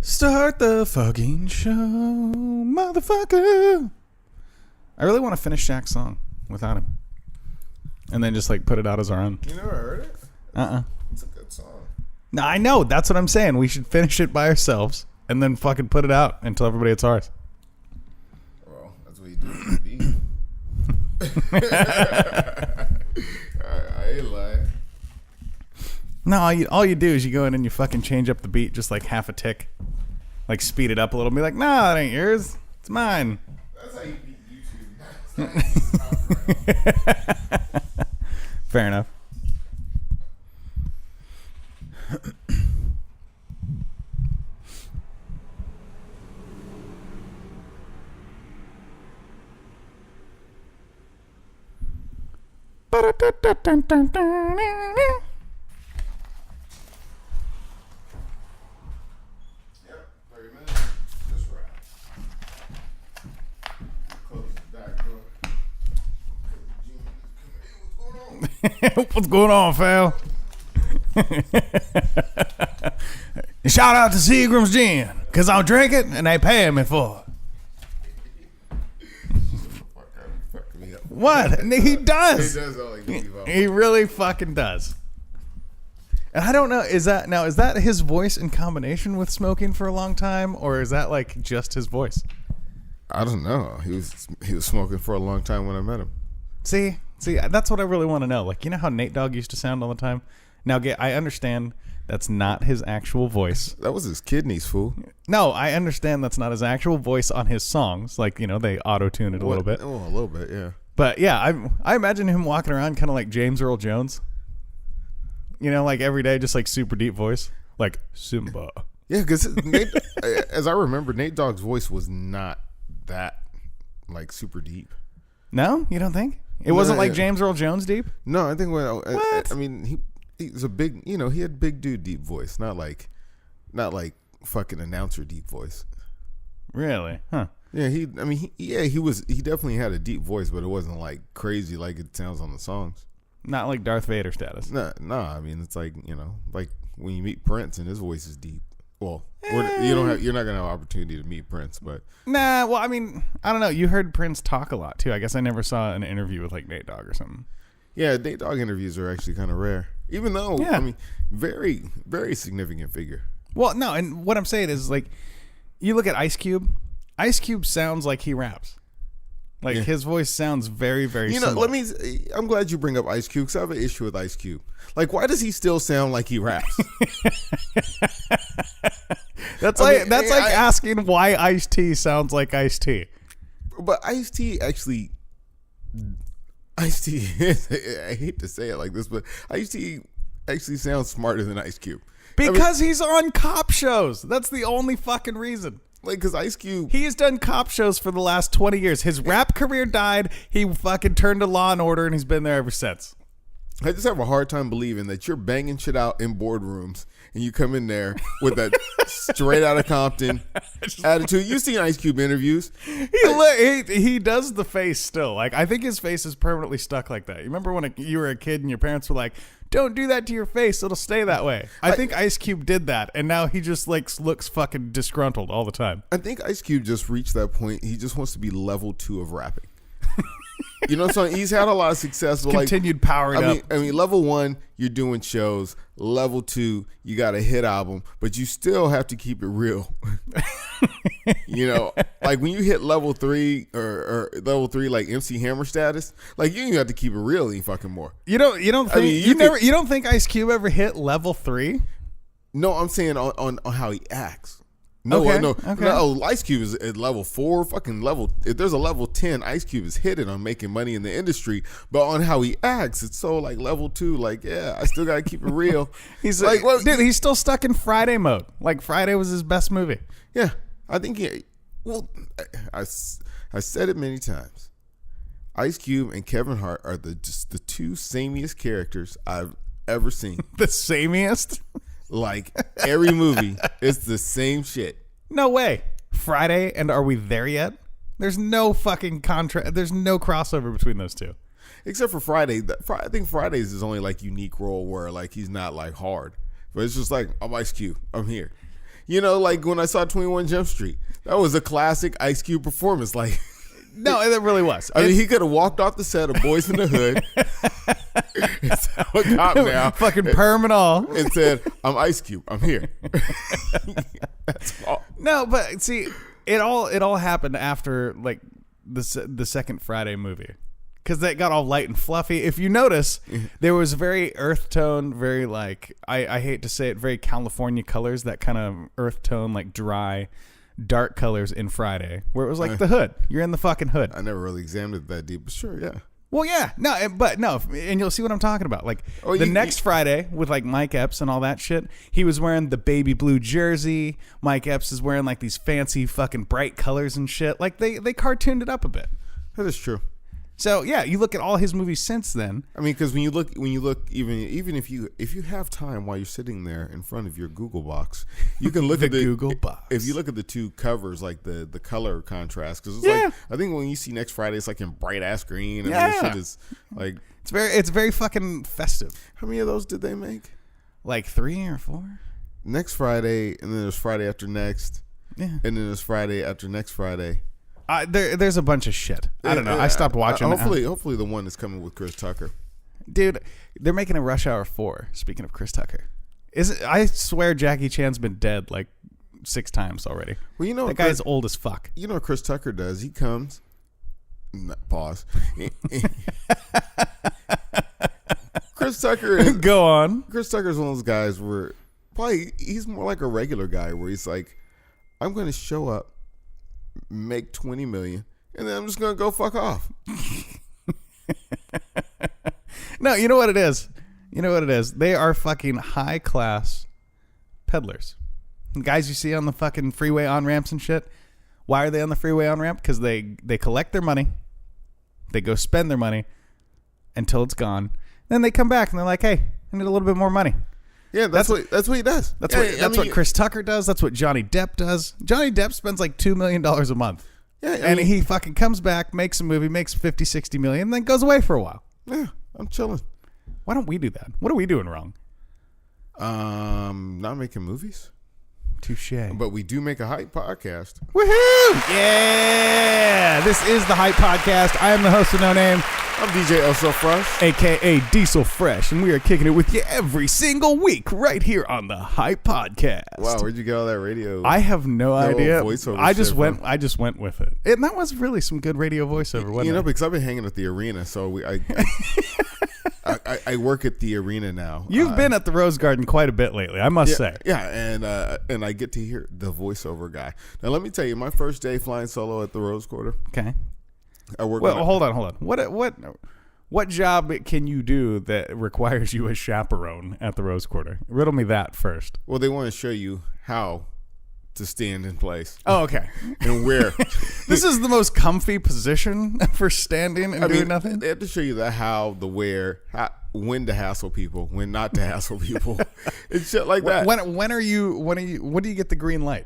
Start the fucking show, motherfucker. I really want to finish Shaq's song without him. And then just like put it out as our own. You never heard it? It's a good song. No, I know. That's what I'm saying. We should finish it by ourselves and then fucking put it out and tell everybody it's ours. Well, that's what you do with the beat. I ain't lying. No, all you do is you go in and you fucking change up the beat just like half a tick. Like speed it up a little and be like, nah, that ain't yours. It's mine. That's how you beat YouTube. Fair enough. Yep, 30 minutes. Just right. Close the back door. What's going on, fam? Shout out to Seagram's Gin, because I'll drink it and they paying me for it. Fuck me up. What? And he does. He does all like leave out. He really fucking does. And I don't know, is that his voice in combination with smoking for a long time, or is that like just his voice? I don't know. He was smoking for a long time when I met him. See, that's what I really want to know. Like, you know how Nate Dogg used to sound all the time? Now, I understand that's not his actual voice. That was his kidneys, fool. No, I understand that's not his actual voice on his songs. Like, you know, they auto-tune it a little bit. Oh, a little bit, yeah. But yeah, I imagine him walking around kind of like James Earl Jones. You know, like every day, just like super deep voice. Like, Simba. Yeah, because as I remember, Nate Dogg's voice was not that, like, super deep. No? You don't think? It wasn't like James Earl Jones deep? No, I think What? I mean, he's a big, you know, he had big dude deep voice, not like fucking announcer deep voice. Really? Huh. Yeah, he definitely had a deep voice, but it wasn't like crazy like it sounds on the songs. Not like Darth Vader status. No, I mean, it's like, you know, like when you meet Prince and his voice is deep. Well, you're not gonna have an opportunity to meet Prince, but Nah, well, I mean, I don't know. You heard Prince talk a lot too. I guess I never saw an interview with like Nate Dogg or something. yeah, Nate Dogg interviews are actually kind of rare. Even though, Yeah. I mean, very, very significant figure. Well, no, and what I'm saying is like, you look at Ice Cube. Ice Cube sounds like he raps. Like his voice sounds very, very. You know, similar. I'm glad you bring up Ice Cube because I have an issue with Ice Cube. Like, why does he still sound like he raps? That's like asking why Ice-T sounds like Ice-T. But Ice-T, I hate to say it like this, but Ice-T actually sounds smarter than Ice Cube. Because he's on cop shows. That's the only fucking reason. Like, because Ice Cube, He has done cop shows for the last 20 years. His rap career died. He fucking turned to Law and Order, and he's been there ever since. I just have a hard time believing that you're banging shit out in boardrooms and you come in there with that straight out of Compton attitude. You've seen Ice Cube interviews. He does the face still. Like, I think his face is permanently stuck like that. You remember when you were a kid and your parents were like, "Don't do that to your face; it'll stay that way." I think Ice Cube did that, and now he just like looks fucking disgruntled all the time. I think Ice Cube just reached that point. He just wants to be level 2 of rapping. You know what I'm saying? He's had a lot of success. But Continued powering up. I mean, level 1, you're doing shows. Level 2, you got a hit album, but you still have to keep it real. You know, like when you hit level 3 or level 3, like MC Hammer status, like you have to keep it real any fucking more. You don't think I mean, you don't think Ice Cube ever hit level 3? No, I'm saying on how he acts. No, Okay, no, okay. no. Ice Cube is at level 4, fucking level. If there's a level 10, Ice Cube is hitting on making money in the industry. But on how he acts, it's so like level 2. Like, yeah, I still gotta keep it real. He's like, dude, he's still stuck in Friday mode. Like Friday was his best movie. Yeah, I think I said it many times. Ice Cube and Kevin Hart are just the two samiest characters I've ever seen. The samiest? Like every movie, it's the same shit. No way. Friday and Are We There Yet? There's no fucking there's no crossover between those two. Except for Friday. I think Friday's is only like unique role where like he's not like hard. But it's just like, I'm Ice Cube. I'm here. You know, like when I saw 21 Jump Street, that was a classic Ice Cube performance. Like, No, it really was. I mean, he could have walked off the set of Boys in the Hood, it's a cop now, Fucking perm and all. and said, "I'm Ice Cube. I'm here." That's all. No, but see, it all happened after like the second Friday movie, because that got all light and fluffy. If you notice, there was very earth tone, very like I hate to say it, very California colors. That kind of earth tone, like dry, dark colors in Friday, where it was like the hood. You're in the fucking hood. I never really examined it that deep, but sure, yeah. Well, yeah, no, but no, and you'll see what I'm talking about. Like next Friday with like Mike Epps and all that shit, he was wearing the baby blue jersey. Mike Epps is wearing like these fancy fucking bright colors and shit. Like they cartooned it up a bit. That is true. So yeah, you look at all his movies since then. I mean, because when you look, even if you have time while you're sitting there in front of your Google box, you can look The at the Google box. If you look at the two covers, like the color contrast, because it's Yeah. like I think when you see Next Friday, it's like in bright ass green, and Yeah. this shit is like. It's very fucking festive. How many of those did they make? Like 3 or 4. Next Friday, and then there's Friday after next, Yeah. and then there's Friday after next Friday. There's a bunch of shit. I don't know. I stopped watching. Hopefully, the one is coming with Chris Tucker. Dude, they're making a Rush Hour 4. Speaking of Chris Tucker, I swear Jackie Chan's been dead like 6 times already. Well, you know that guy's old as fuck. You know what Chris Tucker does? He comes. Pause. Chris Tucker. Go on. Chris Tucker is one of those guys where he's more like a regular guy where he's like, I'm going to show up, make $20 million, and then I'm just going to go fuck off. No, you know what it is? They are fucking high class peddlers. Guys you see on the fucking freeway on ramps and shit. Why are they on the freeway on ramp? Because they collect their money. They go spend their money until it's gone. Then they come back and they're like, hey, I need a little bit more money. Yeah, that's what he does. That's what Chris Tucker does. That's what Johnny Depp does. Johnny Depp spends like $2 million a month. Yeah, and he fucking comes back, makes a movie, makes 50, 60 million, and then goes away for a while. Yeah, I'm chilling. Why don't we do that? What are we doing wrong? Not making movies. Touche. But we do make a hype podcast. Woohoo! Yeah! This is the Hype Podcast. I am the host of No Name. I'm DJ Elso Fresh, a.k.a. Diesel Fresh, and we are kicking it with you every single week right here on the Hype Podcast. Wow, where'd you get all that radio? I have no idea. Voiceover I just shit went. from? I just went with it. And that was really some good radio voiceover, wasn't You know, it? because I've been hanging at the arena, so I work at the arena now. You've been at the Rose Garden quite a bit lately, I must say. Yeah, and I get to hear the voiceover guy. Now, let me tell you, my first day flying solo at the Rose Quarter, Okay. I work. Well, hold on. What job can you do that requires you a chaperone at the Rose Quarter? Riddle me that first. Well, they want to show you how to stand in place. Oh, okay. And where. This is the most comfy position for standing and doing nothing. They have to show you the how, the where, when to hassle people, when not to hassle people, and shit like that. When do you get the green light?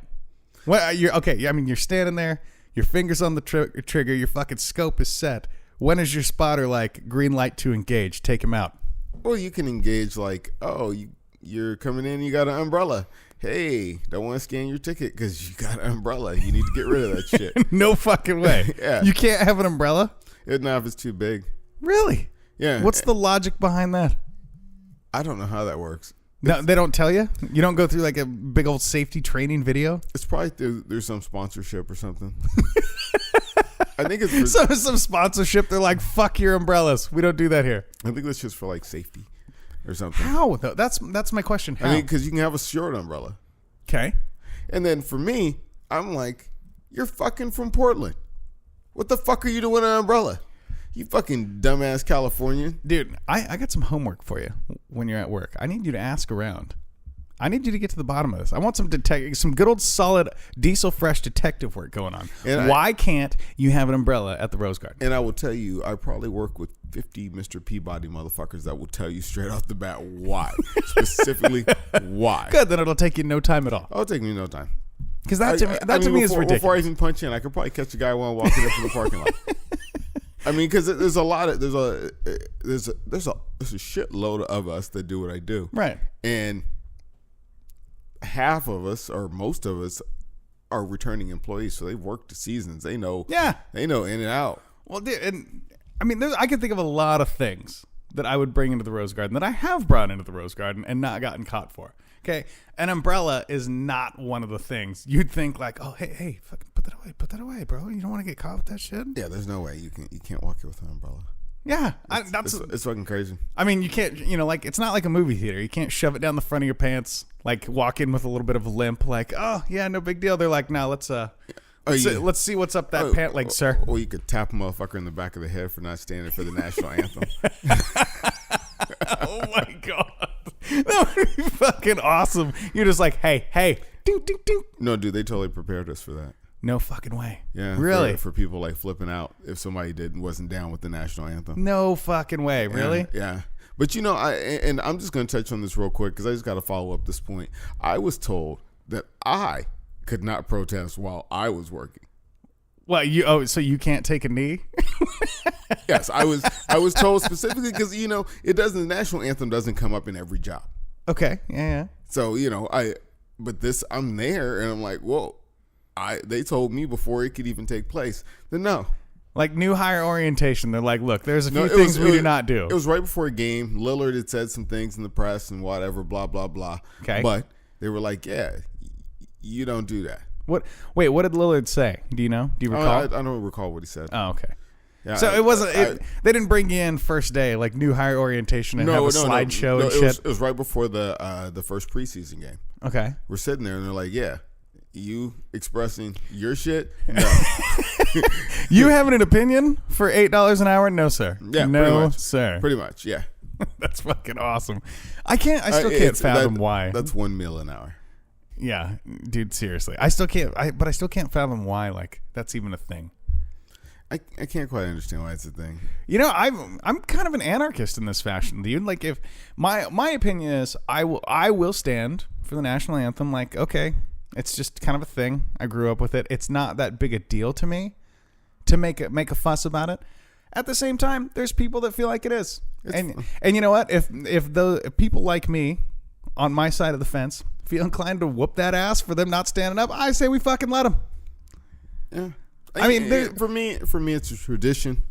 You're standing there, your fingers on the trigger, your fucking scope is set. When is your spotter like green light to engage? Take him out. Well, you can engage like, oh, you're coming in, you got an umbrella. Hey, don't want to scan your ticket because you got an umbrella. You need to get rid of that shit. No fucking way. Yeah. You can't have an umbrella? Not if it's too big. Really? Yeah. What's the logic behind that? I don't know how that works. No, they don't tell you? You don't go through like a big old safety training video? It's probably there's some sponsorship or something. I think it's for, some sponsorship. They're like, fuck your umbrellas. We don't do that here. I think that's just for like safety or something. How though? That's my question. How? I mean, because you can have a short umbrella. Okay. And then for me, I'm like, you're fucking from Portland. What the fuck are you doing with an umbrella? You fucking dumbass Californian. Dude, I got some homework for you when you're at work. I need you to ask around. I need you to get to the bottom of this. I want some good old solid Diesel Fresh detective work going on. Why can't you have an umbrella at the Rose Garden? And I will tell you, I probably work with 50 Mr. Peabody motherfuckers that will tell you straight off the bat why. Specifically, why. Good, then it'll take you no time at all. It'll take me no time. Because that to me is ridiculous. Before I even punch in, I could probably catch a guy while walking up to the parking lot. I mean, because there's a shitload of us that do what I do. Right. And half of us or most of us are returning employees, so they've worked the seasons. They know. Yeah. They know in and out. Well, dude, and I mean, I can think of a lot of things that I would bring into the Rose Garden that I have brought into the Rose Garden and not gotten caught for. Okay, an umbrella is not one of the things you'd think like, oh, hey, fucking put that away, bro. You don't want to get caught with that shit. Yeah, there's no way you can't walk here with an umbrella. Yeah, It's fucking crazy. I mean, you can't, like, it's not like a movie theater. You can't shove it down the front of your pants, like walk in with a little bit of a limp, like, oh yeah, no big deal. They're like, no, let's see what's up that pant leg, sir. Or you could tap a motherfucker in the back of the head for not standing for the national anthem. Oh my god, that would be fucking awesome. You're just like, hey, ding, ding, ding. No, dude, they totally prepared us for that. No fucking way. Yeah, really? For people like flipping out if somebody wasn't down with the national anthem. No fucking way. Really? Yeah. But I'm just going to touch on this real quick because I just got to follow up this point. I was told that I could not protest while I was working. Well, so you can't take a knee? Yes, I was told specifically because the national anthem doesn't come up in every job. Okay, yeah. So I'm there and I'm like, whoa. They told me before it could even take place that no. Like new hire orientation, they're like, look, there's a few things we do not do. It was right before a game. Lillard had said some things in the press and whatever, blah, blah, blah. Okay. But they were like, yeah, you don't do that. Wait, what did Lillard say? Do you know? Do you recall? I don't recall what he said. Oh, okay. Yeah, so it wasn't. They didn't bring you in first day like new hire orientation and have a slideshow and shit. It was right before the first preseason game. Okay. We're sitting there and they're like, yeah. You expressing your shit? No. You having an opinion for $8 an hour? No, sir. Yeah, no, sir. Pretty much, yeah. That's fucking awesome. I still can't fathom why. That's $1 meal an hour. Yeah, dude, seriously. I still can't fathom why, like, that's even a thing. I can't quite understand why it's a thing. I'm kind of an anarchist in this fashion, dude. Like, if my opinion is I will stand for the national anthem, like, okay, it's just kind of a thing. I grew up with it. It's not that big a deal to me to make a fuss about it. At the same time, there's people that feel like it is. And you know what? If people like me on my side of the fence feel inclined to whoop that ass for them not standing up, I say we fucking let them. Yeah. I mean, for me, it's a tradition.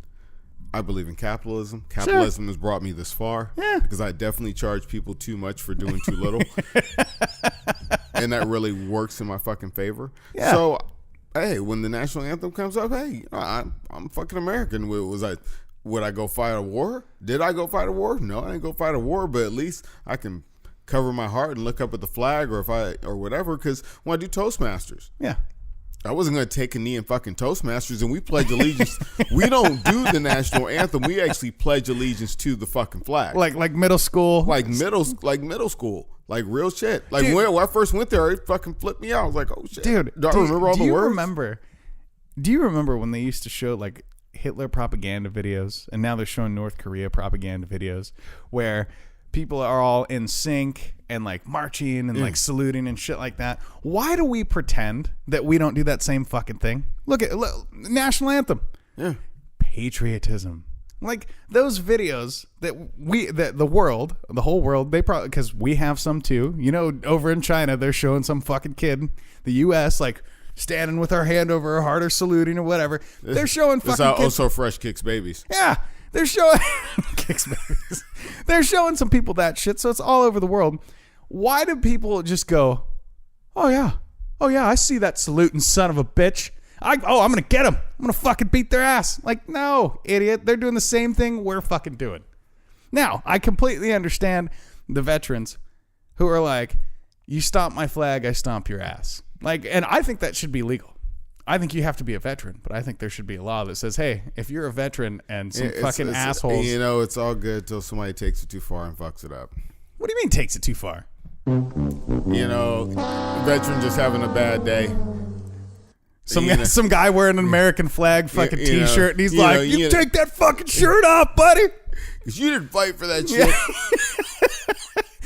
I believe in capitalism. Capitalism has brought me this far. Yeah. Because I definitely charge people too much for doing too little. And that really works in my fucking favor. Yeah. So, hey, when the national anthem comes up, hey, I'm fucking American. Would I go fight a war? Did I go fight a war? No, I didn't go fight a war, but at least I can cover my heart and look up at the flag or whatever. Because when I do Toastmasters. Yeah. I wasn't going to take a knee in fucking Toastmasters and we pledge allegiance. We don't do the national anthem. We actually pledge allegiance to the fucking flag. Like middle school. Like middle school. Like real shit. Like when I first went there, it fucking flipped me out. I was like, oh shit. Dude, do I remember all the words? Do you remember when they used to show like Hitler propaganda videos and now they're showing North Korea propaganda videos where people are all in sync and like marching and like saluting and shit like that? Why do we pretend that we don't do that same fucking thing? Look, national anthem. Yeah. Patriotism. Like those videos that the whole world, they probably, because we have some too. Over in China, they're showing some fucking kid, the U.S., like standing with our hand over our heart or saluting or whatever. They're showing fucking kids. It's how So Fresh kicks babies. Yeah. They're showing kicks babies. They're showing some people that shit, so it's all over the world. Why do people just go, oh yeah, I see that saluting son of a bitch. I'm gonna get them. I'm gonna fucking beat their ass. Like, no, idiot. They're doing the same thing we're fucking doing. Now, I completely understand the veterans who are like, you stomp my flag, I stomp your ass. Like, and I think that should be legal. I think you have to be a veteran, but I think there should be a law that says, hey, if you're a veteran and some fucking assholes. It's all good until somebody takes it too far and fucks it up. What do you mean takes it too far? Veteran just having a bad day. Some guy wearing an American flag fucking t-shirt and he's like, you take that fucking shirt off, buddy. Because you didn't fight for that shit.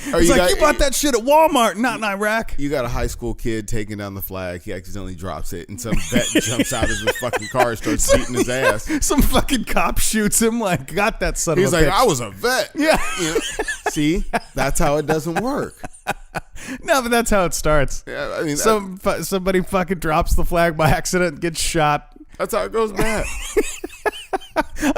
He's like, you bought that shit at Walmart, not in Iraq. You got a high school kid taking down the flag. He accidentally drops it, and some vet jumps out of his fucking car and starts beating his ass. Some fucking cop shoots him like, got that son of a bitch. He's like, I was a vet. Yeah. See, that's how it doesn't work. No, but that's how it starts. Yeah, I mean, Somebody fucking drops the flag by accident, gets shot. that's how it goes bad.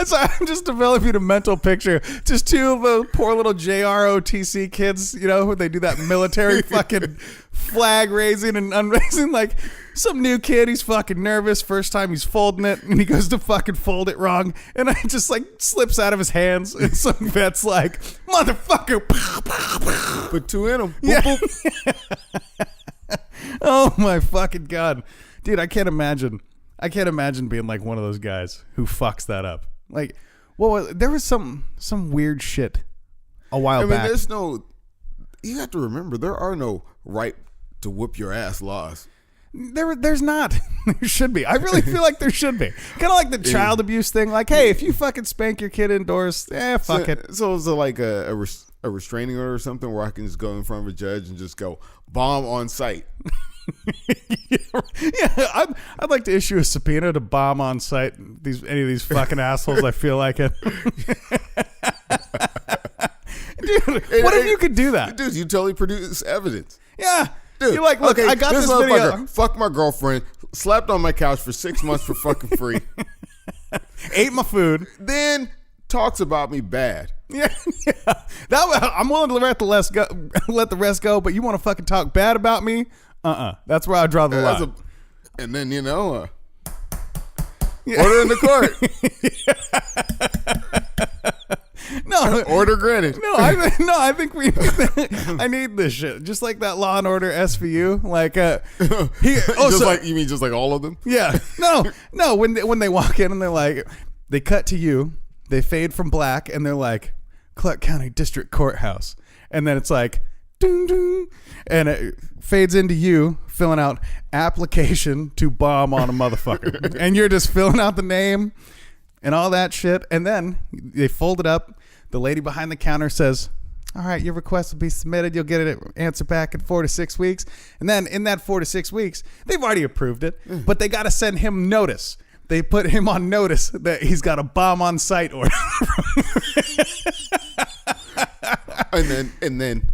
So I'm just developing a mental picture. Just two of those poor little JROTC kids, you know, where they do that military fucking flag raising and unraising. Like some new kid, he's fucking nervous. First time he's folding it, and he goes to fucking fold it wrong, and it just like slips out of his hands. And some vet's like, "Motherfucker!" Put two in them. Yeah. Oh my fucking god, dude! I can't imagine being like one of those guys who fucks that up. Like, there was some weird shit a while back. there's no. You have to remember, there are no right to whoop your ass laws. There's not. There should be. I really feel like there should be. Kind of like the child abuse thing. Like, hey, if you fucking spank your kid indoors, fuck it. So is it like a restraining order or something where I can just go in front of a judge and just go bomb on site? Yeah, I'd like to issue a subpoena to bomb on site any of these fucking assholes. I feel like it. Dude, what if you could do that? Dude, you totally produce evidence. Yeah. Dude, You're like, look, okay, I got this video. Fucked my girlfriend, slept on my couch for 6 months for fucking free, Ate my food. then talks about me bad. Yeah. I'm willing to let the rest go, but you want to fucking talk bad about me? That's where I draw the line. And then, order in the court. No, Order granted. No, I think I need this shit. Just like that Law and Order SVU. Like, You mean just like all of them? Yeah. No. When they walk in and they're like, they cut to you, they fade from black, and they're like, Clark County District Courthouse, and then it's like, ding ding, and it fades into you filling out application to bomb on a motherfucker, and you're just filling out the name and all that shit, and then they fold it up. The lady behind the counter says, all right, your request will be submitted. You'll get an answer back in 4 to 6 weeks. And then in that 4 to 6 weeks, they've already approved it, but they got to send him notice. They put him on notice that he's got a bomb on site order. and then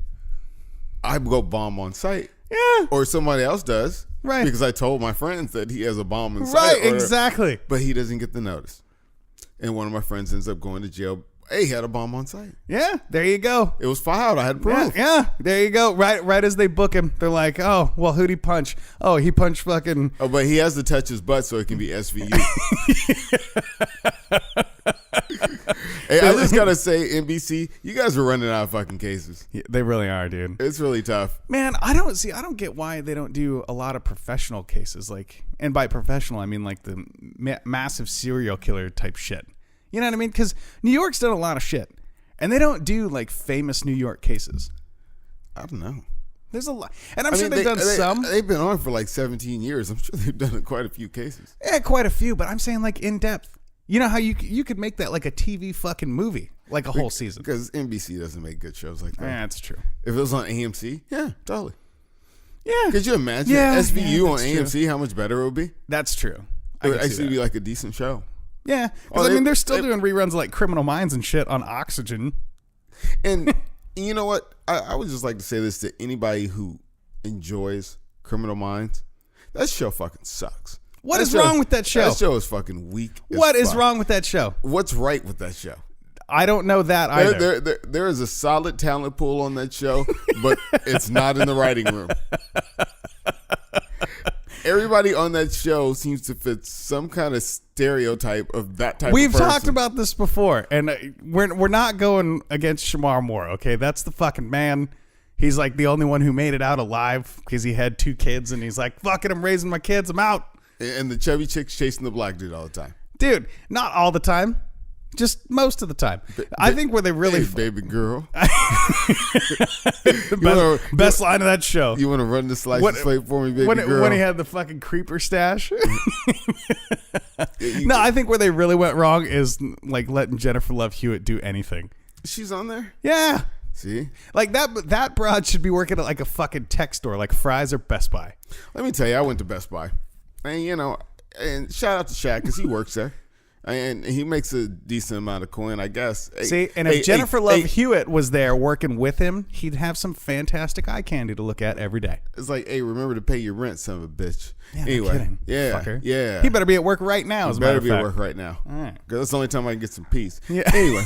I go bomb on site. Yeah. Or somebody else does. Right. Because I told my friends that he has a bomb on site. Right, exactly. But he doesn't get the notice. And one of my friends ends up going to jail. Hey, he had a bomb on site. Yeah, there you go. It was filed. I had proof. Yeah, there you go. Right as they book him, they're like, oh, well, who'd he punch? Oh, he punched fucking... Oh, but he has to touch his butt so it can be SVU. Hey, I just got to say, NBC, you guys are running out of fucking cases. Yeah, they really are, dude. It's really tough. Man, I don't get why they don't do a lot of professional cases. Like, and by professional, I mean like the massive serial killer type shit. You know what I mean? Because New York's done a lot of shit, and they don't do like famous New York cases. I don't know. There's a lot, and I'm sure they've done some. They've been on for like 17 years. I'm sure they've done quite a few cases. Yeah, quite a few. But I'm saying like in depth. You know how you could make that like a TV fucking movie, like a whole season. Because NBC doesn't make good shows like that. Yeah, that's true. If it was on AMC, yeah, totally. Yeah. Could you imagine SVU on AMC? True. How much better it would be? That's true. It would actually be like a decent show. Yeah, because they're still doing reruns of like Criminal Minds and shit on Oxygen. And you know what? I would just like to say this to anybody who enjoys Criminal Minds. That show fucking sucks. What is wrong with that show? That show is fucking weak. What is wrong with that show? What's right with that show? I don't know that either. There is a solid talent pool on that show, but it's not in the writing room. Everybody on that show seems to fit some kind of stereotype of that type of person. We've talked about this before, and we're not going against Shamar Moore, okay? That's the fucking man. He's like the only one who made it out alive because he had 2 kids, and he's like, fuck it, I'm raising my kids, I'm out. And the chubby chick's chasing the black dude all the time. Dude, not all the time. Just most of the time. I think where they really... Hey, baby girl. The best line of that show. You want to run the slice of slate for me, baby girl? When he had the fucking creeper stash. No, I think where they really went wrong is like letting Jennifer Love Hewitt do anything. She's on there? Yeah. See? Like that broad should be working at like a fucking tech store like Fry's or Best Buy. Let me tell you, I went to Best Buy. And, and shout out to Shaq because he works there. And he makes a decent amount of coin, I guess. See, and if Jennifer Love Hewitt was there working with him, he'd have some fantastic eye candy to look at every day. It's like, hey, remember to pay your rent, son of a bitch. Yeah, anyway, no kidding, yeah, fucker. yeah. He better be at work right now. He better be at work right now. All right. Because that's the only time I can get some peace. Yeah. Anyway.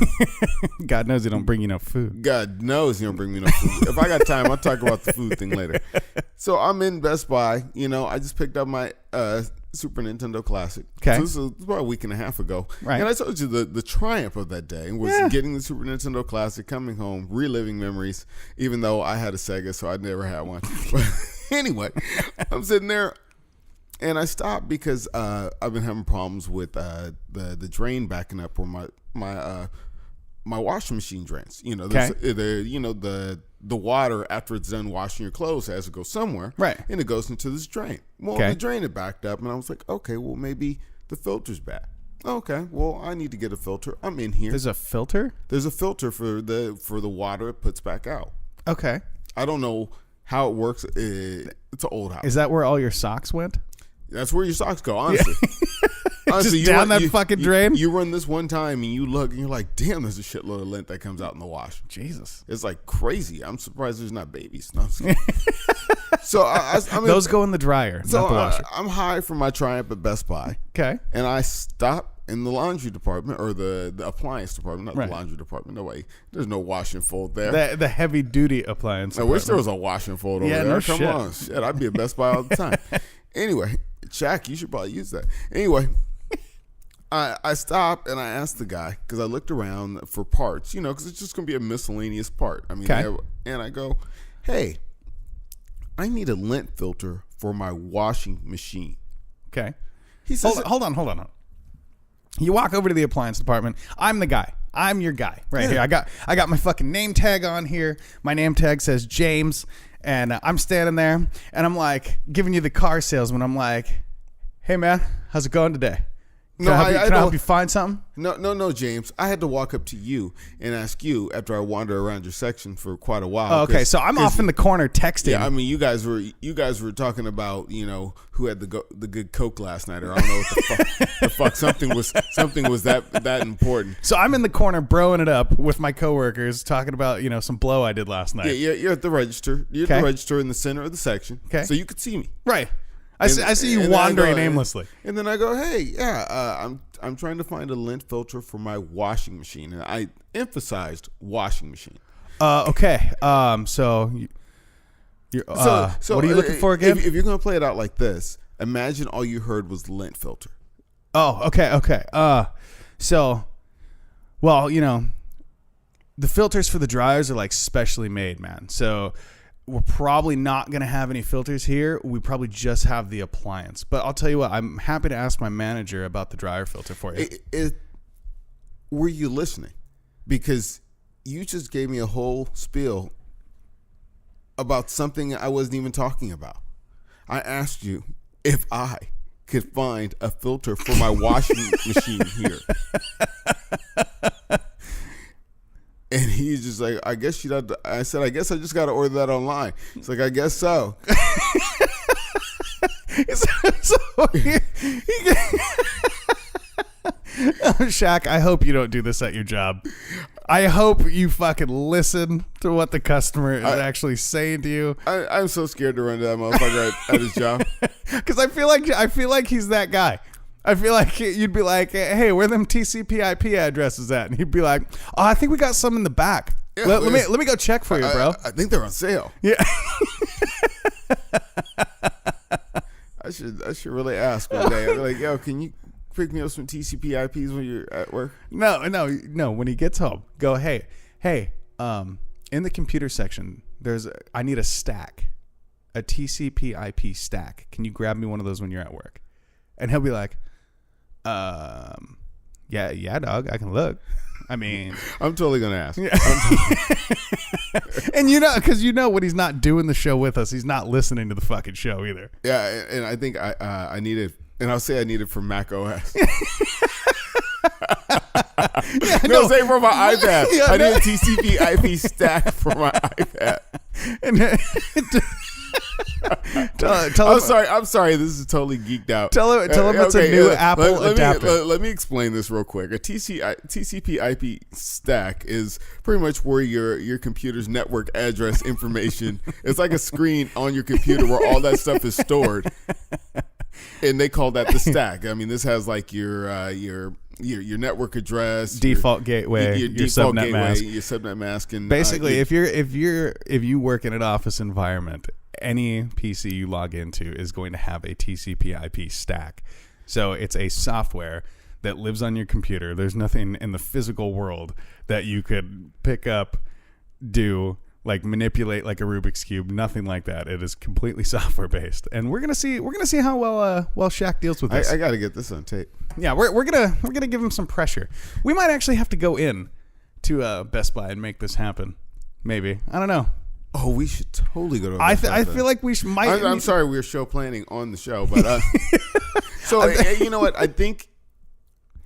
God knows he don't bring you no food. God knows he don't bring me no food. If I got time, I'll talk about the food thing later. So I'm in Best Buy. You know, I just picked up my Super Nintendo Classic. Okay. So this was about a week and a half ago. Right. And I told you the triumph of that day was getting the Super Nintendo Classic, coming home, reliving memories, even though I had a Sega, so I never had one. But anyway, I'm sitting there. And I stopped because I've been having problems with the drain backing up where my washing machine drains. You know, the water after it's done washing your clothes has to go somewhere, right? And it goes into this drain. Well, the drain had backed up, and I was like, okay, well maybe the filter's bad. Okay, well I need to get a filter. I'm in here. There's a filter. There's a filter for the water it puts back out. Okay. I don't know how it works. It's an old house. Is that where all your socks went? That's where your socks go, honestly. Honestly, just down that fucking drain? You run this one time and you look and you're like, damn, there's a shitload of lint that comes out in the wash. Jesus. It's like crazy. I'm surprised there's not babies. No, so I mean, those go in the dryer, so not the washer. I'm high from my triumph at Best Buy. Okay. And I stop in the laundry department or the appliance department, not right. the laundry department. No way. There's no wash and fold there. The heavy duty appliance. I wish there was a wash and fold over there. No Come shit. on. Shit, I'd be at Best Buy all the time. Anyway, Shaq, you should probably use that. Anyway, I stopped and I asked the guy, because I looked around for parts, you know, because it's just going to be a miscellaneous part. I mean, and I go, hey, I need a lint filter for my washing machine. Okay. He says, hold on. You walk over to the appliance department. I'm the guy. I'm your guy right here. I got my fucking name tag on here. My name tag says James. And I'm standing there, and I'm like giving you the car salesman. I'm like, "Hey man, how's it going today? Can I help you find something?" No, James. I had to walk up to you and ask you after I wandered around your section for quite a while. Oh, okay, so I'm off in the corner texting. Yeah, I mean, you guys were talking about, you know, who had the good Coke last night, or I don't know what the fuck. Something was that important. So I'm in the corner broing it up with my coworkers, talking about, you know, some blow I did last night. Yeah, you're at the register. You're at the register in the center of the section. Okay, so you could see me. Right. I see you wandering aimlessly. And then I go, hey, I'm trying to find a lint filter for my washing machine. And I emphasized washing machine. Okay. So what are you looking for again? If you're going to play it out like this, imagine all you heard was lint filter. Oh, okay. So, well, you know, the filters for the dryers are like specially made, man. So we're probably not going to have any filters here. We probably just have the appliance. But I'll tell you what, I'm happy to ask my manager about the dryer filter for you. Were you listening? Because you just gave me a whole spiel about something I wasn't even talking about. I asked you if I could find a filter for my washing machine here. And he's just like, I guess you'd have to. I said, I guess I just got to order that online. It's like, I guess so. Shaq, I hope you don't do this at your job. I hope you fucking listen to what the customer is actually saying to you. I'm so scared to run to that motherfucker at his job. Because I feel like he's that guy. I feel like you'd be like, hey, where them TCP/IP addresses at? And he'd be like, oh, I think we got some in the back. Yeah, let me go check for you, bro. I think they're on sale. Yeah. I should really ask one day. I'd be like, yo, can you pick me up some TCP/IPs when you're at work? No. When he gets home, go, hey, in the computer section, I need a stack, a TCP/IP stack. Can you grab me one of those when you're at work? And he'll be like, yeah, dog, I can look. I mean, I'm totally gonna ask. Yeah. And because when he's not doing the show with us, he's not listening to the fucking show either. Yeah, and I think I need it, and I'll say I need it for Mac OS. No, say for my iPad. Yeah, I need a TCP/IP stack for my iPad. Tell him, I'm sorry. This is totally geeked out. Tell him it's a new Apple adapter. Let me explain this real quick. A TCP/IP stack is pretty much where your computer's network address information. It's like a screen on your computer where all that stuff is stored, and they call that the stack. I mean, this has like your network address, default gateway, your default subnet gateway, mask. your subnet mask, and Basically, if you work in an office environment, any PC you log into is going to have a TCP/IP stack. So it's a software that lives on your computer. There's nothing in the physical world that you could pick up, do, like manipulate like a Rubik's Cube. Nothing like that. It is completely software based, and we're gonna see how well Shaq deals with this. I got to get this on tape. Yeah, we're gonna give him some pressure. We might actually have to go in to Best Buy and make this happen. Maybe, I don't know. Oh, we should totally go to. I feel like we might. I'm sorry, we're show planning on the show, but so you know what? I think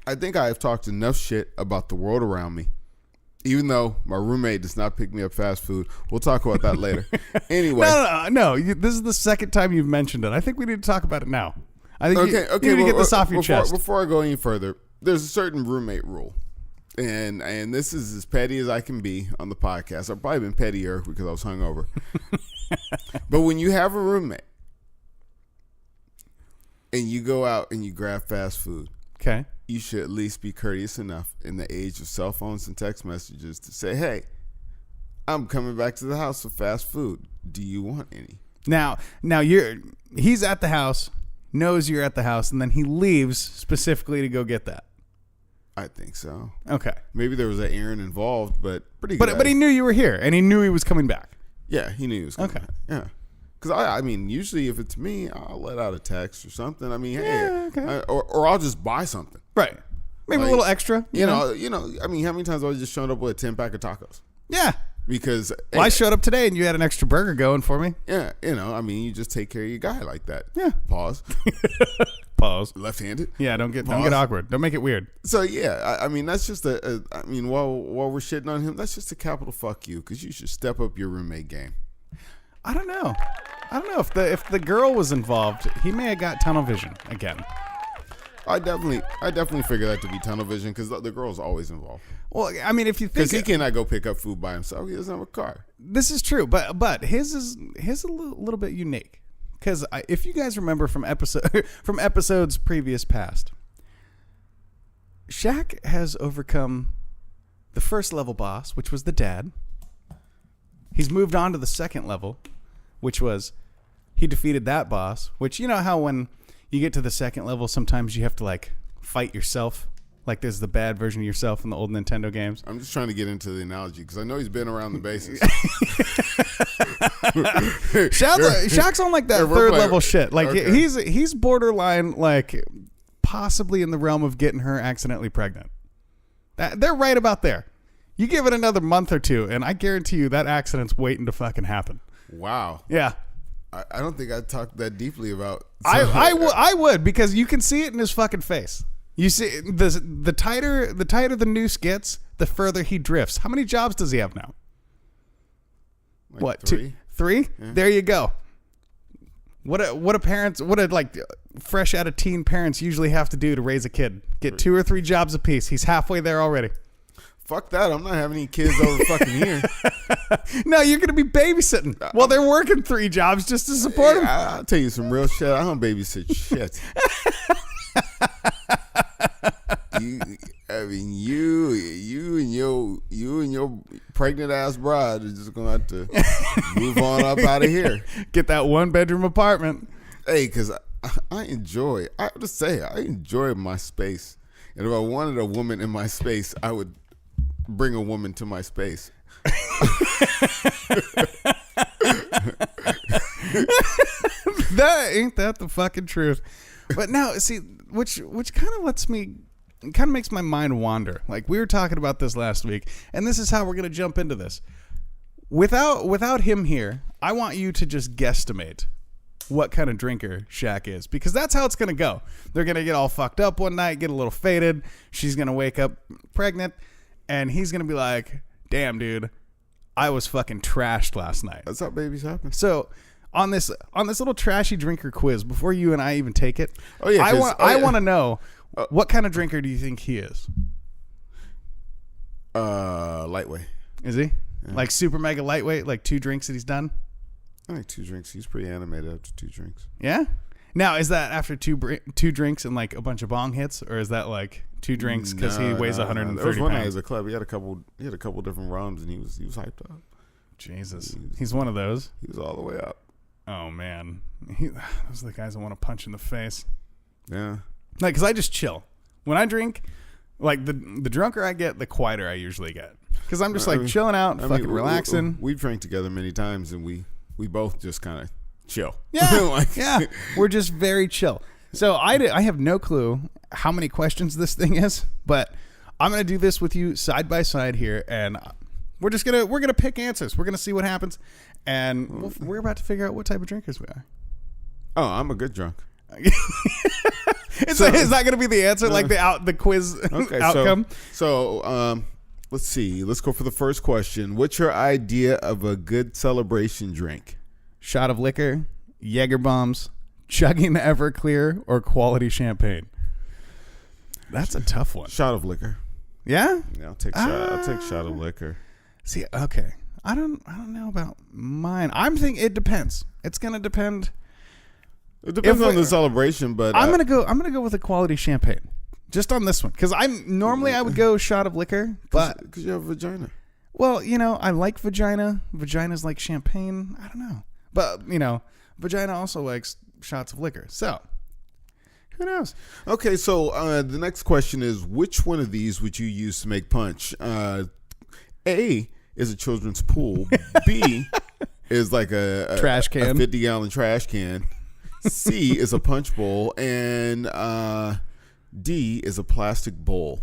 I've talked enough shit about the world around me. Even though my roommate does not pick me up fast food, we'll talk about that later. Anyway, no. This is the second time you've mentioned it. I think we need to talk about it now. I think you need to get this off your chest. Before I go any further, there's a certain roommate rule. And this is as petty as I can be on the podcast. I've probably been pettier because I was hungover. But when you have a roommate and you go out and you grab fast food, okay, you should at least be courteous enough in the age of cell phones and text messages to say, hey, I'm coming back to the house for fast food. Do you want any? Now he's at the house, knows you're at the house, and then he leaves specifically to go get that. I think so. Okay. Maybe there was an errand involved, but pretty good. But he knew you were here, and he knew he was coming back. Yeah, he knew he was coming back. Yeah. Because, I mean, usually if it's me, I'll let out a text or something. I mean, hey. Okay. Or I'll just buy something. Right. Maybe like, a little extra. You know, I mean, how many times have I just shown up with a 10-pack of tacos? Yeah. Because I showed up today and you had an extra burger going for me. Yeah, I mean, you just take care of your guy like that. Yeah. Pause. Pause. Left-handed. Yeah, don't get awkward. Don't make it weird. So yeah, I mean that's just I mean while we're shitting on him, that's just a capital fuck you because you should step up your roommate game. I don't know if the girl was involved, he may have got tunnel vision again. I definitely figure that to be tunnel vision because the girl's always involved. Well, I mean, if you think because he cannot go pick up food by himself, he doesn't have a car. This is true, but his is a little bit unique because if you guys remember from episodes previous past, Shaq has overcome the first level boss, which was the dad. He's moved on to the second level, which was he defeated that boss. Which you know how when you get to the second level, sometimes you have to like fight yourself. Like there's the bad version of yourself in the old Nintendo games. I'm just trying to get into the analogy because I know he's been around the bases. Shaq's on like that third level shit. Like he's borderline like possibly in the realm of getting her accidentally pregnant. They're right about there. You give it another month or two, and I guarantee you that accident's waiting to fucking happen. Wow. Yeah. I don't think I talked that deeply about. I would because you can see it in his fucking face. You see the tighter the noose gets, the further he drifts. How many jobs does he have now? Like what? 3? 3? Yeah. There you go. What like fresh out of teen parents usually have to do to raise a kid? Get 2 or 3 jobs apiece. He's halfway there already. Fuck that. I'm not having any kids over fucking here. No, you're going to be babysitting while they're working 3 jobs just to support them. I'll tell you some real shit. I don't babysit shit. You and your pregnant ass bride are just gonna have to move on up out of here. Get that 1-bedroom apartment. Hey, because I enjoy my space, and if I wanted a woman in my space, I would bring a woman to my space. That ain't that the fucking truth. But now, see, which kind of makes my mind wander. Like we were talking about this last week, and this is how we're gonna jump into this. Without him here, I want you to just guesstimate what kind of drinker Shaq is, because that's how it's gonna go. They're gonna get all fucked up one night, get a little faded. She's gonna wake up pregnant, and he's gonna be like, "Damn, dude, I was fucking trashed last night." That's how babies happen. So on this little trashy drinker quiz, before you and I even take it, Oh, yeah, I want to know, what kind of drinker do you think he is? Lightweight. Is he? Like super mega lightweight, like 2 drinks that he's done? I think 2 drinks. He's pretty animated after 2 drinks. Yeah? Now, is that after two drinks and like a bunch of bong hits, or is that like 2 drinks because he weighs 130 There was one night pounds? as a club. He had a couple different rums, and he was hyped up. Jesus. He's one of those. He was all the way up. Oh, man. Those are the guys I want to punch in the face. Yeah. Like, because I just chill. When I drink, like, the drunker I get, the quieter I usually get. Because I'm just, like, chilling out, fucking relaxing. We've drank together many times, and we both just kind of chill. Yeah, yeah. We're just very chill. So I have no clue how many questions this thing is, but I'm going to do this with you side by side here, and we're gonna pick answers. We're gonna see what happens, and we're about to figure out what type of drinkers we are. Oh, I'm a good drunk. Is that gonna be the answer? Like the quiz outcome? So let's see. Let's go for the first question. What's your idea of a good celebration drink? Shot of liquor, Jaeger bombs, chugging Everclear, or quality champagne. That's a tough one. Shot of liquor. Yeah? Yeah, I'll take shot of liquor. See, okay. I don't know about mine. I'm thinking it depends. It's gonna depend. It depends on the celebration, but I'm gonna go with a quality champagne, just on this one, because I would go shot of liquor, but because you have a vagina. Well, I like vagina. Vagina's like champagne. I don't know, but vagina also likes shots of liquor. So who knows? Okay, so the next question is, which one of these would you use to make punch? A is a children's pool. B is like a trash can, a 50-gallon trash can. C is a punch bowl, and D is a plastic bowl.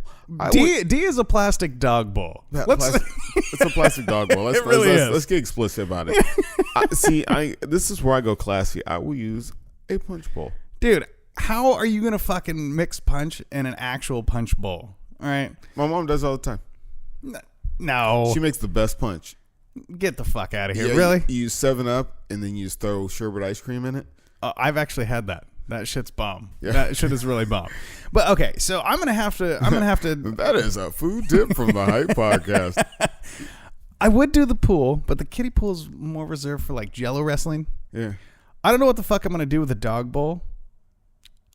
D is a plastic dog bowl. It's a plastic dog bowl. Let's get explicit about it. This is where I go classy. I will use a punch bowl, dude. How are you gonna fucking mix punch in an actual punch bowl? All right, my mom does all the time. No, she makes the best punch. Get the fuck out of here! Yeah, really? You use 7-Up and then you just throw sherbet ice cream in it. I've actually had that. That shit's bomb. Yeah. That shit is really bomb. But okay, so I'm gonna have to. That is a food tip from the Hype Podcast. I would do the pool, but the kiddie pool is more reserved for like Jello wrestling. Yeah. I don't know what the fuck I'm gonna do with a dog bowl.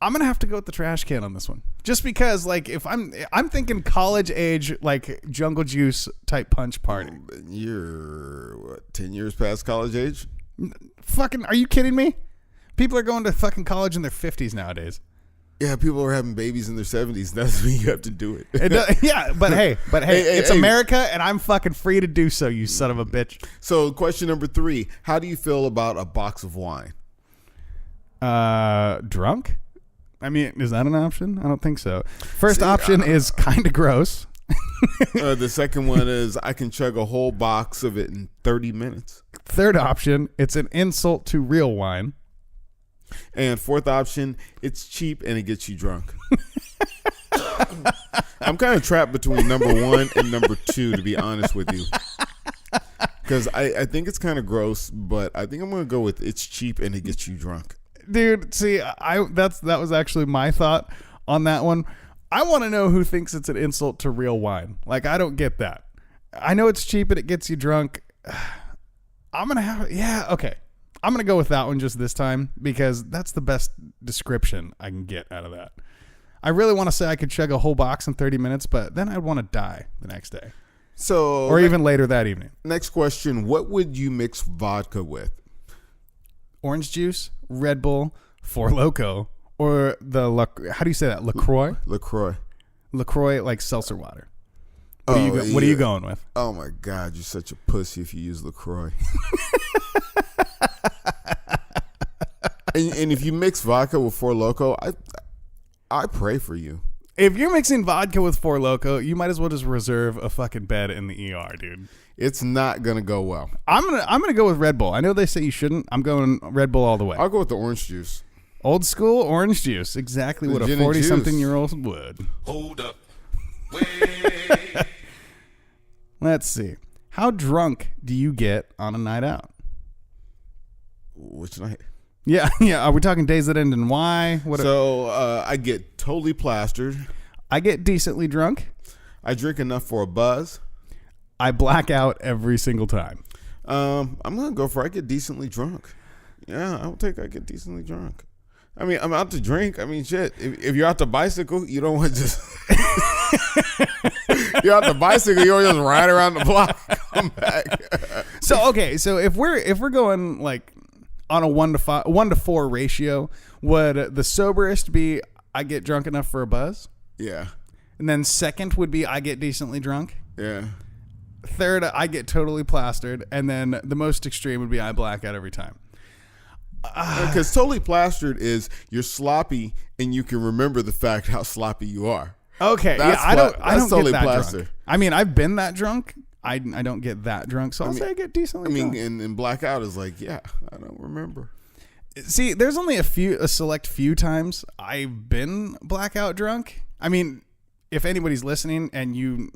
I'm gonna have to go with the trash can on this one, just because like if I'm thinking college age like Jungle Juice type punch party. You're what, 10 years past college age? Fucking, are you kidding me? People are going to fucking college in their 50s nowadays. Yeah, people are having babies in their 70s. That's when you have to do it. Yeah, but hey, it's America, and I'm fucking free to do so, you son of a bitch. So, question number 3: how do you feel about a box of wine? Drunk? I mean, is that an option? I don't think so. First option is kind of gross. The second one is I can chug a whole box of it in 30 minutes. Third option, it's an insult to real wine. And fourth option, it's cheap and it gets you drunk. I'm kind of trapped between number 1 and number 2, to be honest with you. Because I think it's kind of gross, but I think I'm going to go with it's cheap and it gets you drunk. Dude, see, that was actually my thought on that one. I want to know who thinks it's an insult to real wine. Like, I don't get that. I know it's cheap and it gets you drunk. I'm going to go with that one just this time because that's the best description I can get out of that. I really want to say I could chug a whole box in 30 minutes, but then I'd want to die the next day. Or even later that evening. Next question. What would you mix vodka with? Orange juice, Red Bull, Four Loko, or how do you say that? LaCroix? LaCroix, like seltzer water. What are you going with? Oh my God, you're such a pussy if you use LaCroix. and if you mix vodka with Four Loko, I pray for you. If you're mixing vodka with Four Loko, you might as well just reserve a fucking bed in the ER, dude. It's not gonna go well. I'm gonna go with Red Bull. I know they say you shouldn't. I'm going Red Bull all the way. I'll go with the orange juice. Old school orange juice. Exactly what a 40-something-year-old would. Hold up. Wait. Let's see. How drunk do you get on a night out? Which night? Yeah, yeah. Are we talking days that end in Y? What? So I get totally plastered. I get decently drunk. I drink enough for a buzz. I black out every single time. I'm gonna go for I get decently drunk. Yeah, I'll take I get decently drunk. I mean, I'm out to drink. I mean, shit. If you're out to bicycle, you don't want to just. You're out the bicycle. You don't just ride around the block, come back. So okay, so if we're going like on a 1 to 4 ratio, would the soberest be I get drunk enough for a buzz? Yeah, And then second would be I get decently drunk. yeah. Third, I get totally plastered, and then the most extreme would be I black out every time. Because totally plastered is you're sloppy and you can remember the fact how sloppy you are. Okay, That's yeah, I don't that's totally get that plastered. drunk. I mean, I've been that drunk. I don't get that drunk, so I'll say I get decently drunk. and blackout is like, yeah, I don't remember. See, there's only a select few times I've been blackout drunk. I mean, if anybody's listening and you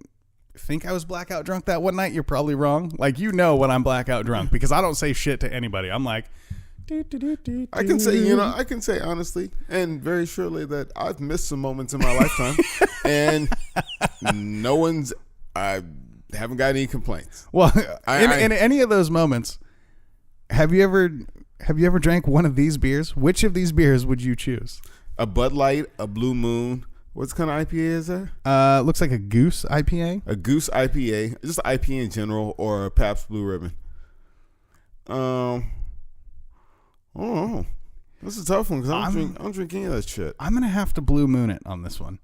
think I was blackout drunk that one night, you're probably wrong. Like, you know when I'm blackout drunk because I don't say shit to anybody. I'm like, I can say honestly and very surely that I've missed some moments in my lifetime, and I haven't got any complaints. Well, in any of those moments, have you ever drank one of these beers? Which of these beers would you choose? A Bud Light, a Blue Moon. What kind of IPA is that? Looks like a Goose IPA. A Goose IPA, just IPA in general, or a Pabst Blue Ribbon. Oh, this is a tough one because I don't drink any of that shit. I'm gonna have to Blue Moon it on this one.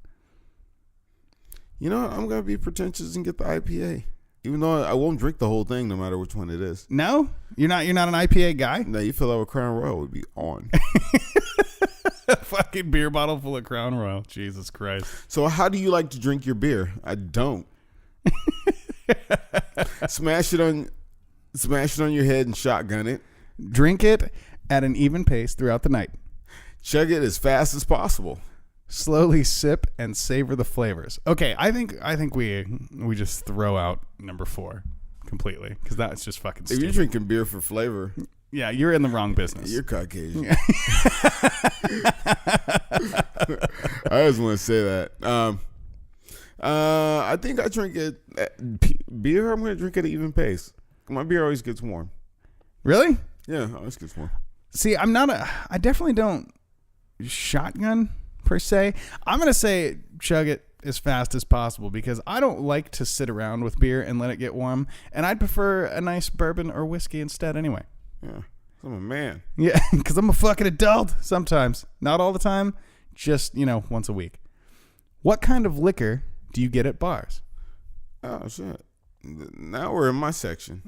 You know what? I'm gonna be pretentious and get the IPA, even though I won't drink the whole thing, no matter which one it is. No, you're not an IPA guy. No, you fill out with Crown Royal would be on. A fucking beer bottle full of Crown Royal. Jesus Christ. So how do you like to drink your beer? I don't. Smash it on your head and shotgun it. Drink it at an even pace throughout the night. Chug it as fast as possible. Slowly sip and savor the flavors. Okay, I think we just throw out number 4 completely because that's just fucking If stupid. you're drinking beer for flavor, Yeah, you're in the wrong business. you're Caucasian. I always want to say that. I think I drink it beer. I'm going to drink at an even pace. My beer always gets warm. Really? Yeah, always gets warm. See, I definitely don't shotgun per se. I'm going to say chug it as fast as possible because I don't like to sit around with beer and let it get warm. And I'd prefer a nice bourbon or whiskey instead anyway. Yeah, I'm a man. Yeah, because I'm a fucking adult sometimes. Not all the time, just, once a week. What kind of liquor do you get at bars? Oh, shit. Now we're in my section.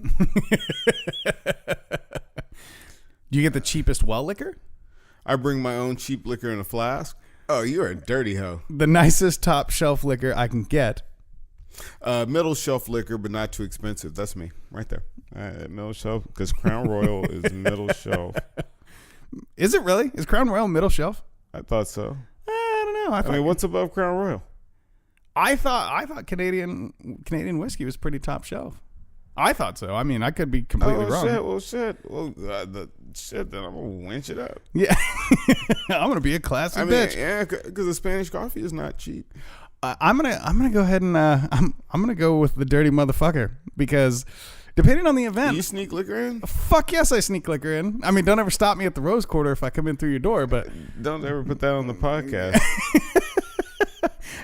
Do you get the cheapest well liquor? I bring my own cheap liquor in a flask. Oh, you're a dirty hoe. The nicest top shelf liquor I can get. Middle shelf liquor, but not too expensive. That's me, right there. Middle shelf, because Crown Royal is middle shelf. Is it really? Is Crown Royal middle shelf? I thought so. I don't know. I mean, what's above Crown Royal? I thought Canadian whiskey was pretty top shelf. I thought so. I mean, I could be completely wrong. Shit. Well, then I'm going to winch it up. Yeah. I'm going to be a classy bitch. Yeah, because the Spanish coffee is not cheap. I'm gonna go ahead and I'm gonna go with the dirty motherfucker because depending on the event, Do you sneak liquor in? fuck yes, I sneak liquor in. I mean, don't ever stop me at the Rose Quarter if I come in through your door. But Don't ever put that on the podcast.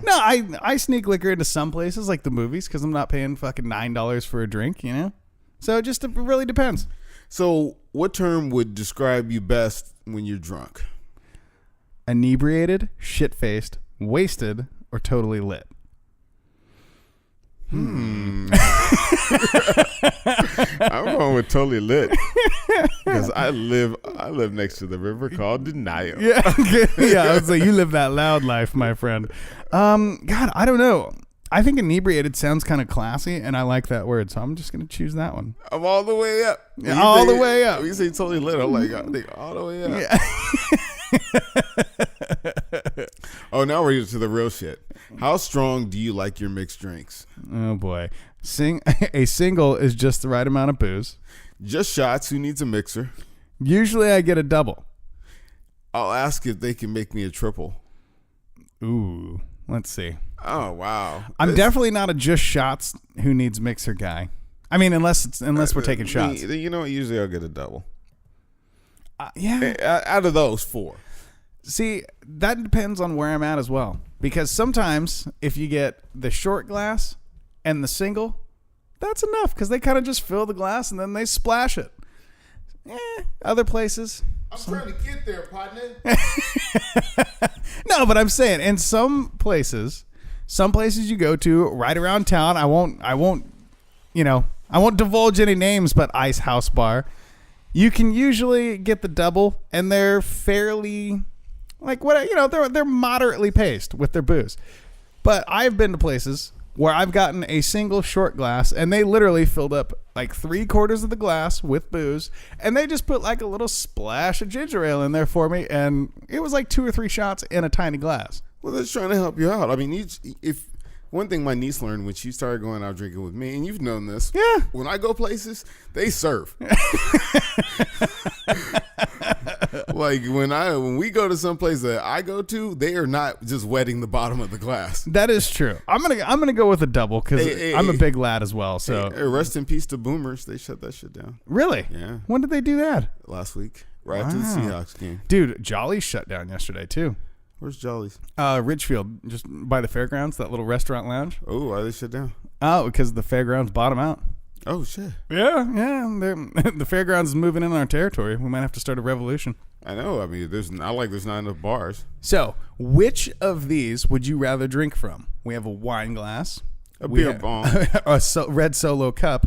no, I sneak liquor into some places like the movies because I'm not paying fucking $9 for a drink, So it just really depends. So, what term would describe you best when you're drunk? Inebriated, shit faced, wasted, or totally lit. I'm going with totally lit because I live next to the river called Denial. Yeah, yeah. I was like, you live that loud life, my friend. God, I don't know. I think inebriated sounds kind of classy, and I like that word, so I'm just gonna choose that one. I'm all the way up. Yeah, all the way up. When you say totally lit, I'm like, I think all the way up. Yeah. Oh, now we're into the real shit. How strong do you like your mixed drinks? Oh boy, a single is just the right amount of booze. Just shots. Who needs a mixer? Usually I get a double. I'll ask if they can make me a triple. Ooh, let's see. Oh wow! I'm definitely not a just shots who needs mixer guy. I mean, unless we're taking shots. You know, usually I'll get a double. Yeah. Out of those 4. See, that depends on where I'm at as well. Because sometimes if you get the short glass and the single, that's enough because they kind of just fill the glass and then they splash it. Other places. I'm trying to get there, partner. No, but I'm saying in some places you go to right around town, I won't divulge any names, but Ice House Bar, you can usually get the double and they're fairly they're moderately paced with their booze. But I've been to places where I've gotten a single short glass and they literally filled up like 3/4 of the glass with booze and they just put like a little splash of ginger ale in there for me and it was like 2 or 3 shots in a tiny glass. Well, they're trying to help you out. I mean, if one thing my niece learned when she started going out drinking with me, and you've known this, Yeah. when I go places, they serve. Like when we go to some place that I go to, they are not just wetting the bottom of the glass. That is true. I'm gonna go with a double because I'm a big lad as well. So Hey, rest in peace to Boomers. They shut that shit down really, Yeah. when did they do that, last week, right after the Seahawks game. dude? Jolly's shut down yesterday too. Where's Jolly's? Ridgefield, just by the fairgrounds, that little restaurant lounge. Oh, why they shut down? Oh, because the fairgrounds bottom out. Oh shit! Yeah. The fairgrounds is moving in on our territory. We might have to start a revolution. I know. I mean, there's not enough bars. So, which of these would you rather drink from? We have a wine glass, A beer bomb, a red Solo cup,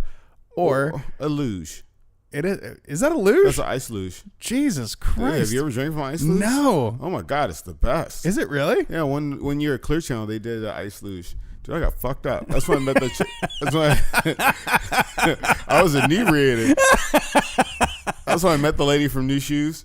or a luge. it is that a luge? That's an ice luge. Jesus Yeah, Christ! have you ever drank from ice luge? No. Oh my god, it's the best. Is it really? Yeah, one year at Clear Channel, they did an ice luge. Dude, I got fucked up. That's when I met the chick. That's when I was inebriated. That's when I met the lady from New Shoes.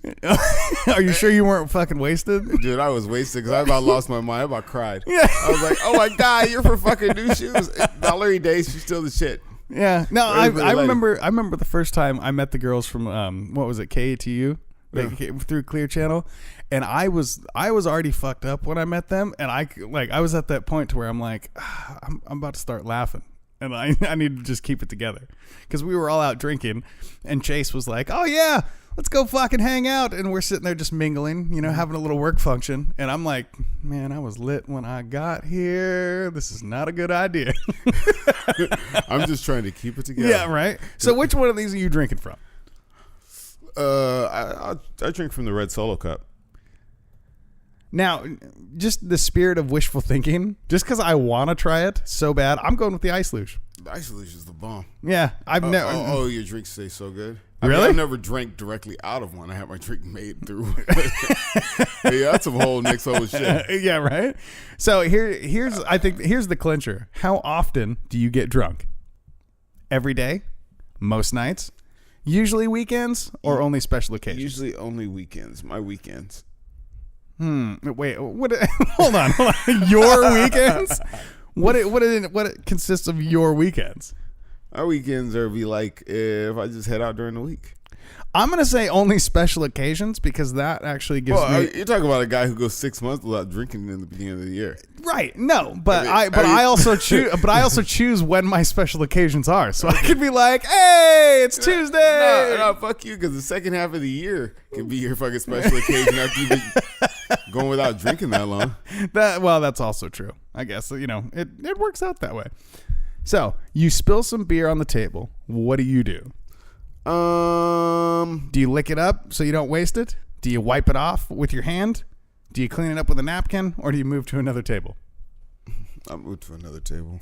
Are you sure you weren't fucking wasted? Dude, I was wasted because I about lost my mind. I about cried. Yeah. I was like, oh my god, you're from fucking New Shoes. Valerie Days, she's still the shit. Yeah. No, I Really remember. I remember the first time I met the girls from what was it, KATU, through Clear Channel, and I was already fucked up when I met them, and I was at that point to where I'm like, I'm about to start laughing, and I need to just keep it together because we were all out drinking, and Chase was like, oh yeah, let's go fucking hang out, and we're sitting there just mingling, having a little work function, and I'm like, man, I was lit when I got here. This is not a good idea. I'm just trying to keep it together. Yeah, right. So which one of these are you drinking from? I drink from the red Solo cup. Now, just the spirit of wishful thinking, just because I want to try it so bad, I'm going with the ice luge. The ice luge is the bomb. Yeah, I've never. Oh, your drinks taste so good. Really? I've never drank directly out of one. I had my drink made through. Yeah, that's some whole next level shit. Yeah, right. So here's the clincher. How often do you get drunk? Every day, most nights, usually weekends, or only special occasions? Usually only weekends. My weekends. Wait, what? Hold on. Your weekends? What consists of your weekends? Our weekends are be like if I just head out during the week. I'm going to say only special occasions because that actually gives me... You're talking about a guy who goes 6 months without drinking in the beginning of the year. Right. No, but I also choose when my special occasions are. So I could be like, hey, it's Tuesday. No, fuck you, because the second half of the year can be your fucking special occasion after you've been going without drinking that long. That's also true. I guess, it works out that way. So you spill some beer on the table. What do? Do you lick it up so you don't waste it? Do you wipe it off with your hand? Do you clean it up with a napkin, or do you move to another table? I moved to another table.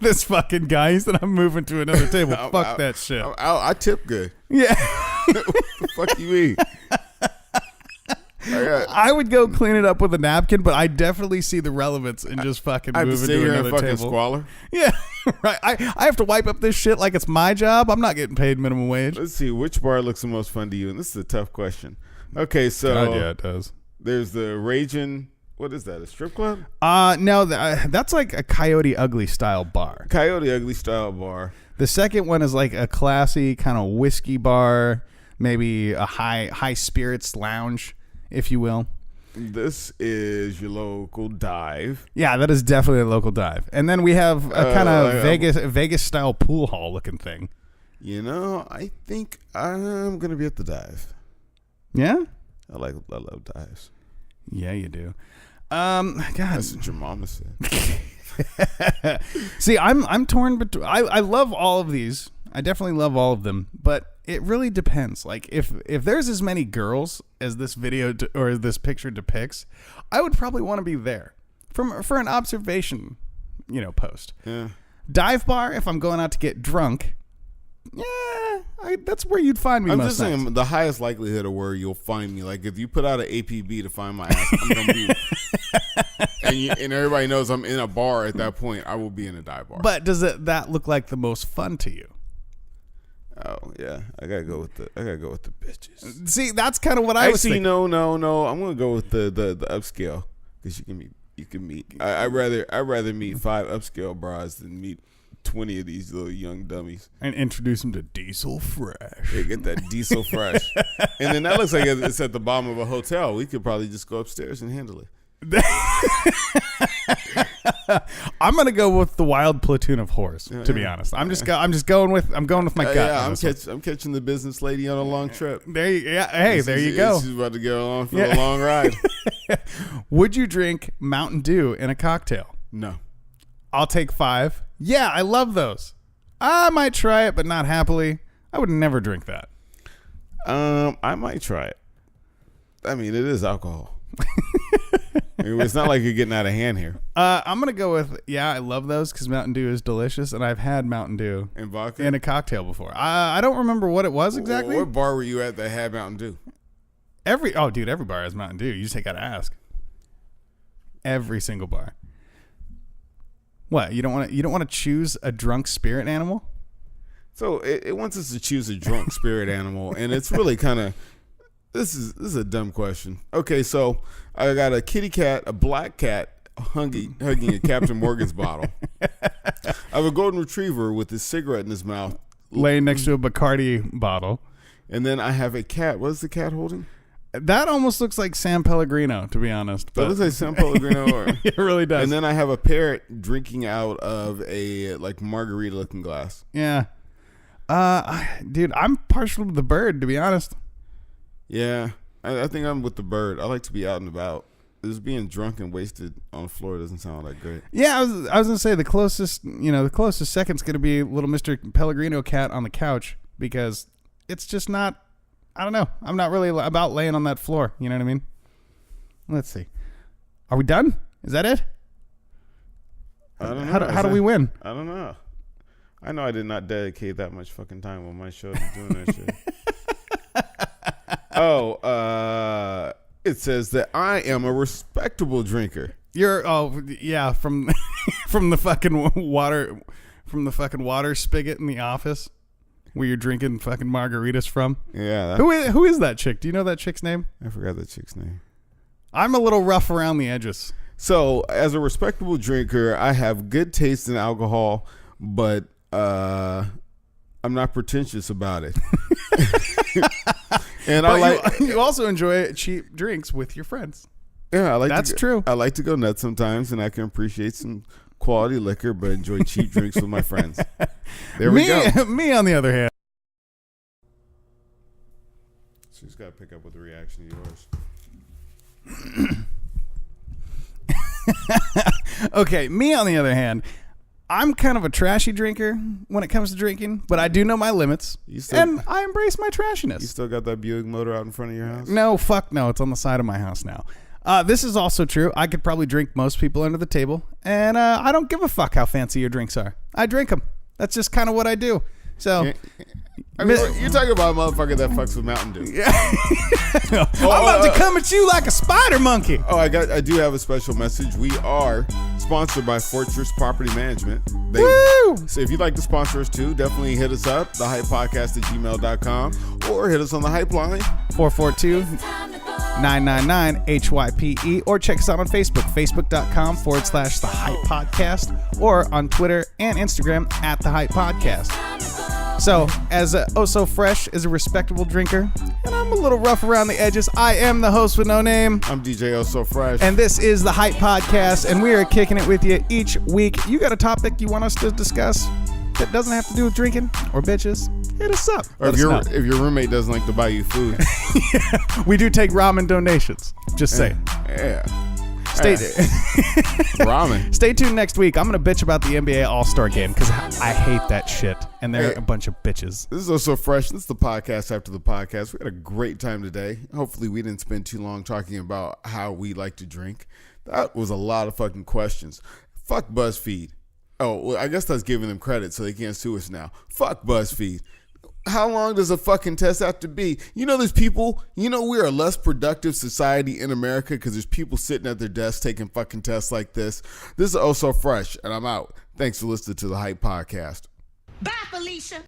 This fucking guy, he said, I'm moving to another table. Fuck that shit. I tip good. Yeah. What the fuck you mean? I would go clean it up with a napkin, but I definitely see the relevance in just fucking moving to another table. Squalor. Yeah, right. I have to wipe up this shit like it's my job. I'm not getting paid minimum wage. Let's see, which bar looks the most fun to you? And this is a tough question. Okay, so yeah, it does. There's the Ragin'. What is that? A strip club? No, that's like a Coyote Ugly style bar. Coyote Ugly style bar. The second one is like a classy kind of whiskey bar, maybe a high spirits lounge, if you will. This is your local dive. Yeah, that is definitely a local dive. And then we have a kind of Vegas style pool hall looking thing. You know, I think I'm gonna be at the dive. Yeah, I love dives. Yeah, you do. God, That's what your mama said. see, I'm torn between. I love all of these. I definitely love all of them, but it really depends. Like if there's as many girls as this video or this picture depicts, I would probably want to be there for an observation, post. Yeah. Dive bar if I'm going out to get drunk. Yeah, that's where you'd find me. I'm most just saying nights. the highest likelihood of where you'll find me. Like if you put out an APB to find my ass, I'm gonna be, and everybody knows I'm in a bar at that point. I will be in a dive bar. But does that look like the most fun to you? Oh yeah, I gotta go with the bitches. See, that's kind of what I was Actually, thinking. no. I'm gonna go with the upscale because you can meet. I'd rather meet 5 upscale bras than meet 20 of these little young dummies And introduce them to Diesel Fresh. They get that diesel fresh, and then that looks like it's at the bottom of a hotel. We could probably just go upstairs and handle it. I'm gonna go with the wild platoon of whores. To be honest, I'm going with my gut. Yeah, on this one. I'm catching the business lady on a long trip. There you go. She's about to go along for a long ride. Would you drink Mountain Dew in a cocktail? No. I'll take 5. Yeah, I love those. I might try it, but not happily. I would never drink that. I might try it. I mean, it is alcohol. It's not like you're getting out of hand here. I'm gonna go with I love those because Mountain Dew is delicious, and I've had Mountain Dew And vodka? in a cocktail before. I don't remember what it was exactly. What bar were you at that had Mountain Dew? Every bar has Mountain Dew. You just gotta ask. Every single bar. What, you don't want to choose a drunk spirit animal? So it wants us to choose a drunk spirit animal, and it's really kind of this is a dumb question. Okay, so I got a kitty cat, a black cat hugging a Captain Morgan's bottle. I have a golden retriever with his cigarette in his mouth, Laying next to a Bacardi bottle. and then I have a cat. What is the cat holding? That almost looks like San Pellegrino, to be honest. That looks like San Pellegrino. It really does. And then I have a parrot drinking out of a margarita-looking glass. Yeah. Dude, I'm partial to the bird, to be honest. Yeah, I think I'm with the bird. I like to be out and about. Just being drunk and wasted on the floor doesn't sound that great. Yeah, I was gonna say the closest second's gonna be little Mr. Pellegrino cat on the couch because it's just not. I don't know. I'm not really about laying on that floor. You know what I mean? Let's see. Are we done? Is that it? I don't know. How do we win? I don't know. I know I did not dedicate that much fucking time on my show to doing that shit. It says that I am a respectable drinker. You're from from the fucking water spigot in the office where you're drinking fucking margaritas from. Yeah. Who is that chick? Do you know that chick's name? I forgot that chick's name. I'm a little rough around the edges. So, as a respectable drinker, I have good taste in alcohol, but I'm not pretentious about it. And you also enjoy cheap drinks with your friends. Yeah, That's true. I like to go nuts sometimes, and I can appreciate some quality liquor, but enjoy cheap drinks with my friends. There we go. Me, on the other hand. She's got to pick up with the reaction to yours. Okay, me on the other hand, I'm kind of a trashy drinker when it comes to drinking, but I do know my limits, and I embrace my trashiness. You still got that Buick motor out in front of your house? No, fuck no. It's on the side of my house now. This is also true. I could probably drink most people under the table, and I don't give a fuck how fancy your drinks are. I drink them. That's just kind of what I do. So, I mean, you're talking about a motherfucker that fucks with Mountain Dew. Yeah. I'm about to come at you like a spider monkey. I do have a special message. We are sponsored by Fortress Property Management. Woo! So if you'd like to sponsor us too, definitely hit us up, thehypepodcast@gmail.com, or hit us on the Hype line, 442-999-HYPE, or check us out on Facebook, facebook.com/thehypepodcast, or on Twitter and Instagram @thehypepodcast. So, as Oh So Fresh is a respectable drinker, and I'm a little rough around the edges, I am the host with no name. I'm DJ Oh So Fresh. And this is the Hype Podcast, and we are kicking it with you each week. You got a topic you want us to discuss that doesn't have to do with drinking or bitches? Hit us up. or if your roommate doesn't like to buy you food. We do take ramen donations. Just say. Yeah. Stay Ramen. Stay tuned next week. I'm gonna bitch about the NBA All-Star Game because I hate that shit, and they're a bunch of bitches. This is Oh So Fresh. This is the podcast after the podcast. We had a great time today. Hopefully we didn't spend too long talking about how we like to drink. That was a lot of fucking questions. Fuck BuzzFeed. Oh, well, I guess that's giving them credit so they can't sue us now. Fuck BuzzFeed. How long does a fucking test have to be? You know, there's people, we're a less productive society in America because there's people sitting at their desks taking fucking tests like this. This is Oh So Fresh, and I'm out. Thanks for listening to the Hype Podcast. Bye, Felicia.